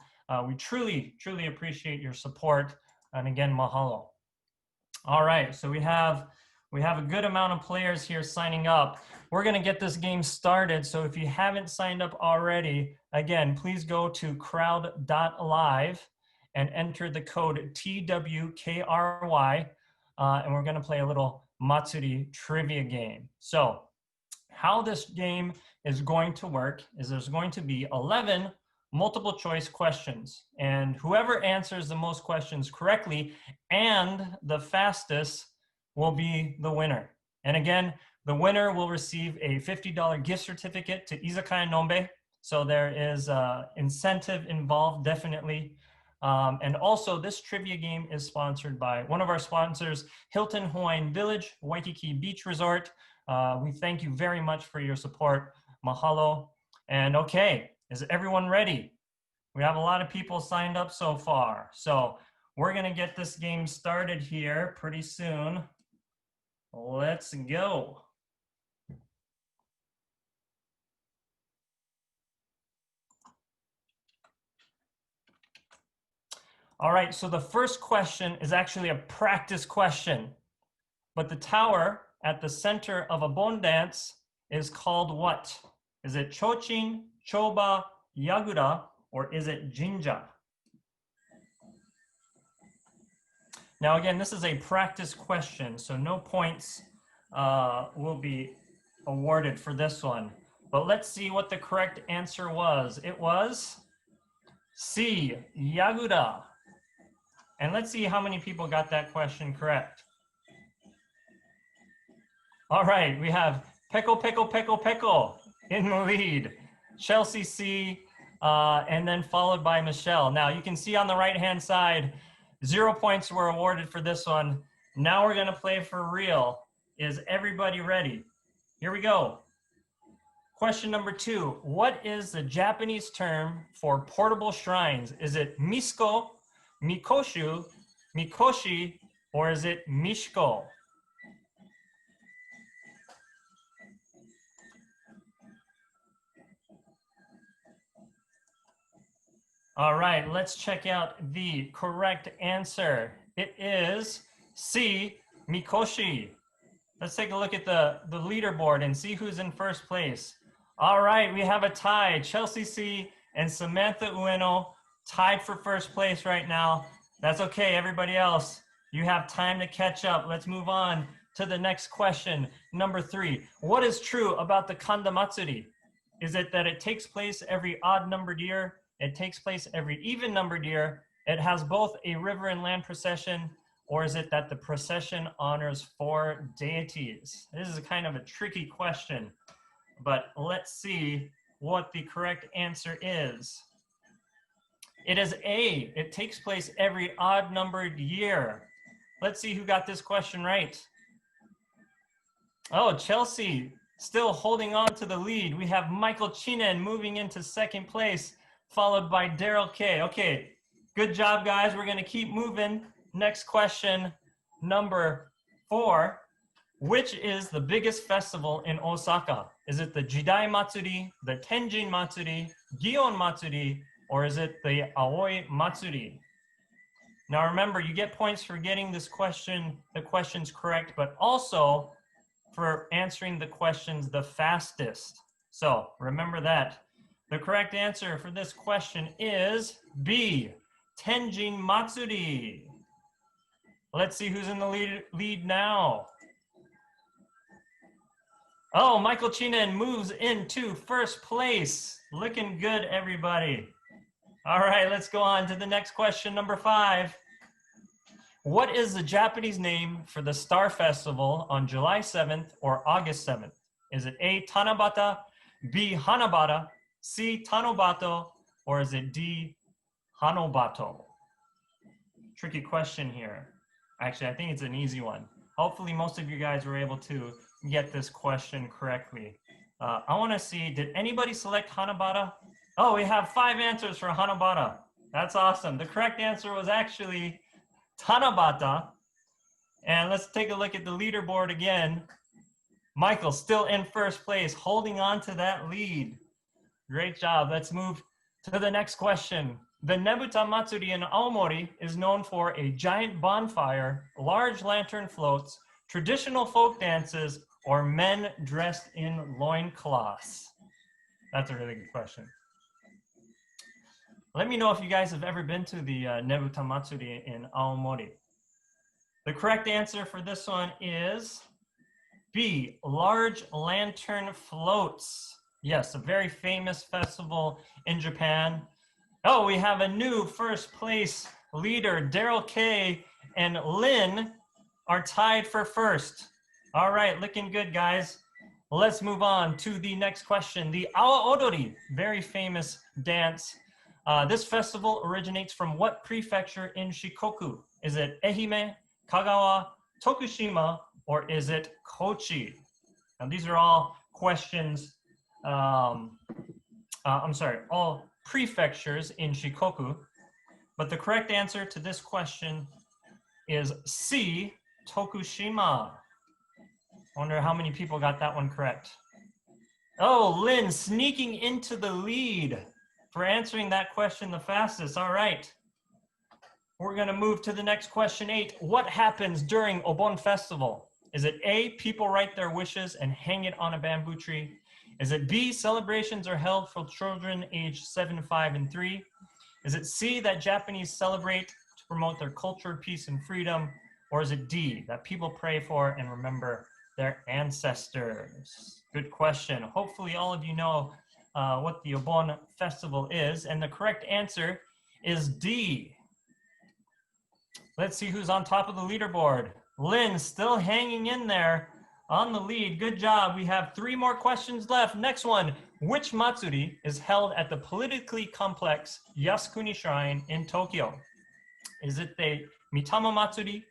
We truly, truly appreciate your support. And again, mahalo. All right, so we have a good amount of players here signing up. We're gonna get this game started. So if you haven't signed up already, again, please go to crowd.live and enter the code TWKRY. And we're gonna play a little Matsuri trivia game. So how this game is going to work is there's going to be 11 multiple choice questions, and whoever answers the most questions correctly and the fastest will be the winner. And again, the winner will receive a $50 gift certificate to Izakaya Nombe. So there is incentive involved, definitely. And also this trivia game is sponsored by one of our sponsors, Hilton Hawaiian Village, Waikiki Beach Resort. We thank you very much for your support. Mahalo. And okay, is everyone ready? We have a lot of people signed up so far. So we're gonna get this game started here pretty soon. Let's go. All right, so the first question is actually a practice question, but the tower at the center of a bon dance is called what? Is it Chochin, Choba, Yagura, or is it Jinja? Now again, this is a practice question, so no points will be awarded for this one. But let's see what the correct answer was. It was C, Yagura. And let's see how many people got that question correct. All right, we have Peko in the lead. Chelsea C, and then followed by Michelle. Now you can see on the right-hand side, 0 points were awarded for this one. Now we're gonna play for real. Is everybody ready? Here we go. Question number 2, what is the Japanese term for portable shrines? Is it misko, mikoshu, mikoshi, or is it mishko? All right, let's check out the correct answer. It is C, mikoshi. Let's take a look at the leaderboard and see who's in first place. All right, we have a tie. Chelsea C and Samantha Ueno tied for first place right now. That's okay, everybody else. You have time to catch up. Let's move on to the next question. Number 3, what is true about the Kanda Matsuri? Is it that it takes place every odd numbered year? It takes place every even numbered year? It has both a river and land procession? Or is it that the procession honors 4 deities? This is kind of a tricky question, but let's see what the correct answer is. It is A, it takes place every odd numbered year. Let's see who got this question right. Oh, Chelsea still holding on to the lead. We have Michael Chinen moving into second place, followed by Daryl K. Okay, good job, guys. We're gonna keep moving. Next question, number 4. Which is the biggest festival in Osaka? Is it the Jidai Matsuri, the Tenjin Matsuri, Gion Matsuri, or is it the Aoi Matsuri? Now remember, you get points for getting this question, the questions correct, but also for answering the questions the fastest. So remember that. The correct answer for this question is B, Tenjin Matsuri. Let's see who's in the lead now. Oh, Michael Chinen moves into first place. Looking good, everybody. All right, let's go on to the next question, number 5. What is the Japanese name for the Star Festival on July 7th or August 7th? Is it A, Tanabata, B, Hanabata, C, Tanobato, or is it D, Hanobato? Tricky question here. Actually, I think it's an easy one. Hopefully most of you guys were able to get this question correctly. I want to see, did anybody select Hanabata? Oh, we have 5 answers for Hanabata. That's awesome. The correct answer was actually Tanabata. And let's take a look at the leaderboard again. Michael still in first place, holding on to that lead. Great job. Let's move to the next question. The Nebuta Matsuri in Aomori is known for a giant bonfire, large lantern floats, traditional folk dances, or men dressed in loincloths. That's a really good question. Let me know if you guys have ever been to the Nebuta Matsuri in Aomori. The correct answer for this one is B, large lantern floats. Yes, a very famous festival in Japan. Oh, we have a new first place leader. Daryl K and Lynn are tied for first. All right, looking good, guys. Let's move on to the next question. The Awa Odori, very famous dance This festival originates from what prefecture in Shikoku? Is it Ehime, Kagawa, Tokushima, or is it Kochi? Now these are all questions, all prefectures in Shikoku. But the correct answer to this question is C, Tokushima. Wonder how many people got that one correct. Oh, Lynn sneaking into the lead for answering that question the fastest. All right. We're going to move to the next question 8. What happens during Obon Festival? Is it A, people write their wishes and hang it on a bamboo tree? Is it B, celebrations are held for children aged 7, 5, and 3? Is it C, that Japanese celebrate to promote their culture, peace, and freedom? Or is it D, that people pray for and remember their ancestors? Good question. Hopefully all of you know what the Obon Festival is, and the correct answer is D. Let's see who's on top of the leaderboard. Lynn still hanging in there on the lead. Good job. We have 3 more questions left. Next one. Which matsuri is held at the politically complex Yasukuni Shrine in Tokyo? Is it the Mitama Matsuri,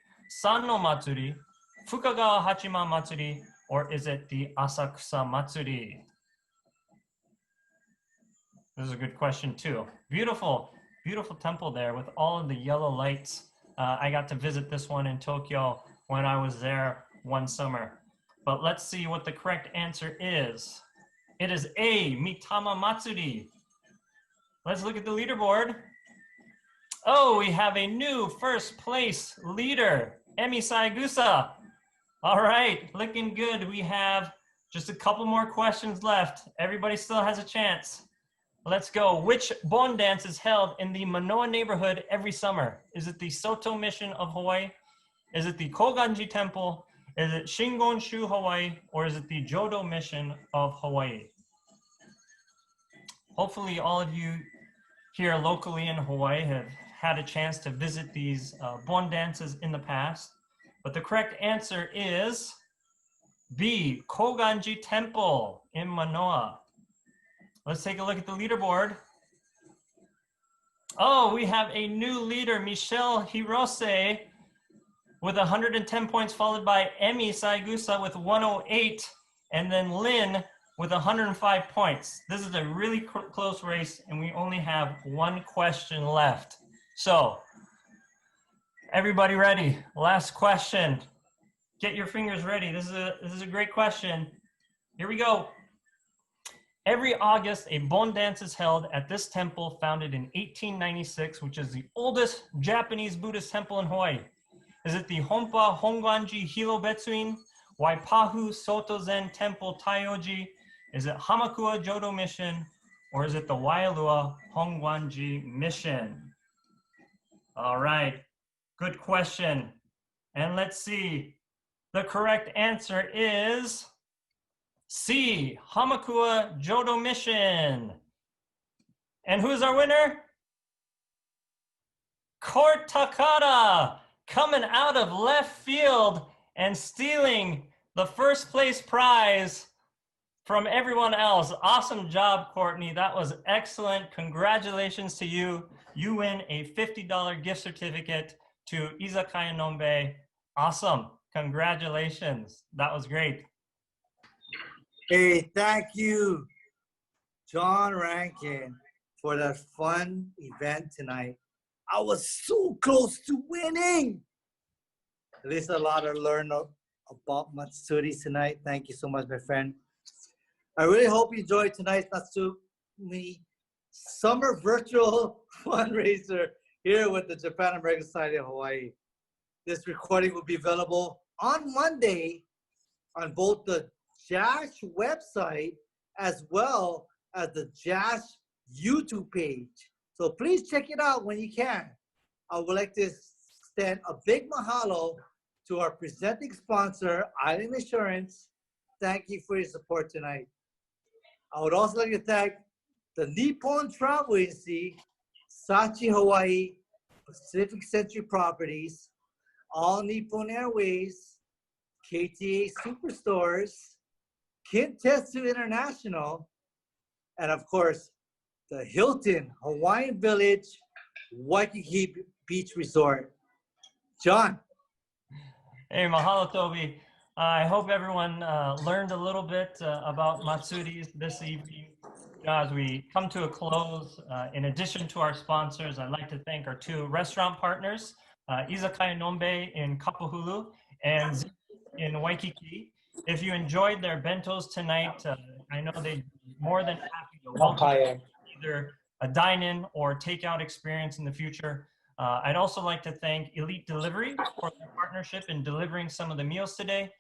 Sanno Matsuri, Fukagawa Hachima Matsuri, or is it the Asakusa Matsuri? This is a good question too. Beautiful, beautiful temple there with all of the yellow lights. I got to visit this one in Tokyo when I was there one summer. But let's see what the correct answer is. It is A, Mitama Matsuri. Let's look at the leaderboard. Oh, we have a new first place leader, Emi Saigusa. All right, looking good. We have just a couple more questions left. Everybody still has a chance. Let's go. Which Bon dance is held in the Manoa neighborhood every summer? Is it the Soto Mission of Hawaii? Is it the Koganji Temple? Is it Shingonshu, Hawaii? Or is it the Jodo Mission of Hawaii? Hopefully all of you here locally in Hawaii have had a chance to visit these Bon dances in the past. But the correct answer is B, Koganji Temple in Manoa. Let's take a look at the leaderboard. Oh, we have a new leader, Michelle Hirose, with 110 points, followed by Emi Saigusa with 108, and then Lynn with 105 points. This is a really close race, and we only have 1 question left. So, everybody ready? Last question. Get your fingers ready. This is a great question. Here we go. Every August, a Bon dance is held at this temple founded in 1896, which is the oldest Japanese Buddhist temple in Hawaii. Is it the Honpa Hongwanji Hilobetsuin, Waipahu Soto Zen Temple Taioji? Is it Hamakua Jodo Mission? Or is it the Waialua Hongwanji Mission? All right, good question. And let's see. The correct answer is C, Hamakua Jodo Mission. And who's our winner? Court Takada, coming out of left field and stealing the first place prize from everyone else. Awesome job, Courtney. That was excellent. Congratulations to you. You win a $50 gift certificate to Izakaya Nombe. Awesome. Congratulations. That was great. Hey, thank you, John Rankin, for that fun event tonight. I was so close to winning. At least a lot to learn about Matsuri tonight. Thank you so much, my friend. I really hope you enjoyed tonight's Natsumi Summer Virtual Fundraiser here with the Japan American Society of Hawaii. This recording will be available on Monday on both the JASH website as well as the JASH YouTube page. So please check it out when you can. I would like to extend a big mahalo to our presenting sponsor, Island Insurance. Thank you for your support tonight. I would also like to thank the Nippon Travel Agency, Sachi Hawaii, Pacific Century Properties, All Nippon Airways, KTA Superstores, Kintetsu International, and of course, the Hilton Hawaiian Village, Waikiki Beach Resort. John. Hey, mahalo, Toby. I hope everyone learned a little bit about Matsuris this evening. As we come to a close, in addition to our sponsors, I'd like to thank our two restaurant partners, Izakaya Nombe in Kapahulu and Zi in Waikiki. If you enjoyed their bentos tonight, I know they'd be more than happy to welcome either a dine-in or takeout experience in the future. I'd also like to thank Elite Delivery for their partnership in delivering some of the meals today.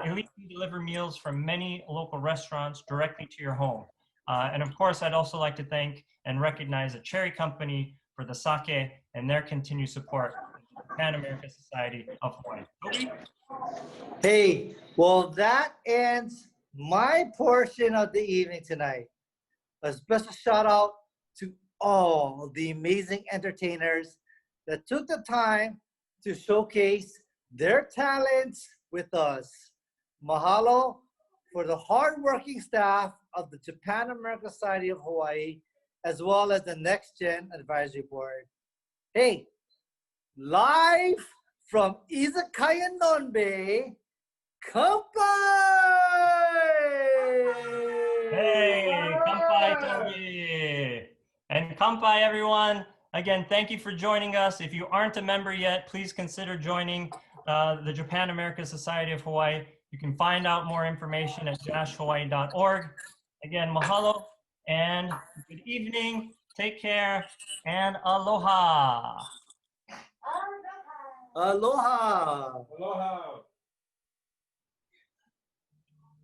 Elite can deliver meals from many local restaurants directly to your home. And of course, I'd also like to thank and recognize the Cherry Company for the sake and their continued support of the Japan American Society of Hawaii. Toby? Hey, well, that ends my portion of the evening tonight. A special shout out to all the amazing entertainers that took the time to showcase their talents with us. Mahalo for the hardworking staff of the Japan American Society of Hawaii, as well as the Next Gen Advisory Board. Hey, live from Izakaya Nonbe, Kampai! Hey, kampai, Toby! And kampai, everyone. Again, thank you for joining us. If you aren't a member yet, please consider joining the Japan American Society of Hawaii. You can find out more information at jashhawaii.org. Again, mahalo and good evening. Take care and aloha. Aloha. Aloha.